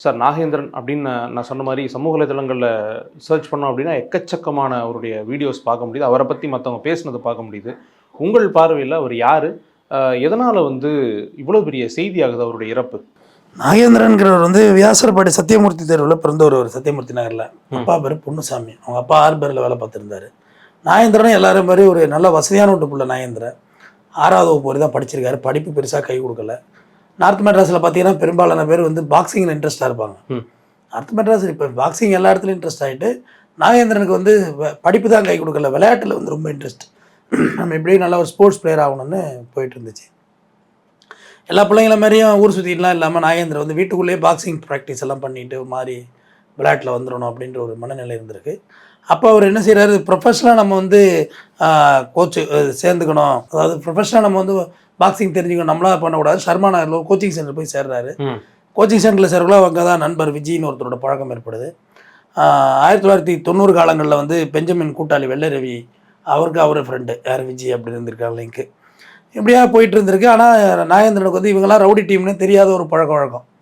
Sir Nagendran அப்படின்னு நான் சொன்ன மாதிரி சமூக வலைதளங்களில் சர்ச் பண்ணோம் அப்படின்னா எக்கச்சக்கமான அவருடைய வீடியோஸ் பார்க்க முடியுது. அவரை பற்றி மற்றவங்க பேசுனதை பார்க்க முடியுது. உங்கள் பார்வையில் அவர் யார்? எதனால் இவ்வளோ பெரிய செய்தி ஆகுது அவருடைய இறப்பு? நாகேந்திரன்கிறவர் வியாசர்பாடி சத்தியமூர்த்தி தேர்வில் பிறந்தவர். சத்தியமூர்த்தி நகரில் அப்பா பேர் பொன்னுசாமி. அவங்க அப்பா ஆர்பரில் வேலை பார்த்துருந்தாரு. நாகேந்திரன் எல்லாரும் மாதிரி ஒரு நல்ல வசதியான வீட்டு பிள்ளை. நாகேந்திரன் 6வது வகுப்பு வரை தான் படிச்சிருக்காரு. படிப்பு பெருசாக கை கொடுக்கல. நார்த் மெட்ராஸில் பார்த்தீங்கன்னா பெரும்பாலான பேர் பாக்ஸிங்கில் இன்ட்ரெஸ்ட்டாக இருப்பாங்க. நார்த் மெட்ராஸ் இப்போ பாக்ஸிங் எல்லா இடத்துலையும் இன்ட்ரெஸ்ட் ஆகிட்டு, நாகேந்திரனுக்கு படிப்பு தான் கை கொடுக்கல, விளையாட்டில் ரொம்ப இன்ட்ரெஸ்ட். நம்ம எப்படியும் நல்ல ஒரு ஸ்போர்ட்ஸ் பிளேயர் ஆகணும்னு போயிட்டு இருந்துச்சு. எல்லா பிள்ளைங்கள மாதிரியும் ஊர் சுற்றிலாம் இல்லாமல் நாகேந்திரன் வீட்டுக்குள்ளேயே பாக்ஸிங் ப்ராக்டிஸ் எல்லாம் பண்ணிட்டு மாதிரி விளையாட்டில் வந்துடணும் அப்படின்ற ஒரு மனநிலை இருந்திருக்கு. அப்போ அவர் என்ன செய்கிறாரு, ப்ரொஃபஷனலாக நம்ம கோச்சு சேர்ந்துக்கணும், அதாவது ப்ரொஃபஷனலாக நம்ம பாக்ஸிங் தெரிஞ்சுக்கணும், நம்மளாக பண்ணக்கூடாது. ஷர்மா நகரில் கோச்சிங் சென்டர் போய் சேர்றாரு. கோச்சிங் சென்டரில் சேர்றவங்கள அவங்க தான் நண்பர் விஜய்னு ஒருத்தரோட பழக்கம் ஏற்படுது. 1990 காலங்களில் பெஞ்சமின் கூட்டாளி வெள்ளை ரவி, அவருக்கு அவர் ஃப்ரெண்டு யார் விஜய் அப்படி இருந்திருக்காங்க லிங்க்கு. இப்படியா போயிட்டு இருந்திருக்கு. ஆனால் நாகேந்திரனுக்கு இவங்கெல்லாம் ரவுடி டீம்னு தெரியாத ஒரு பழக்க வழக்கம்.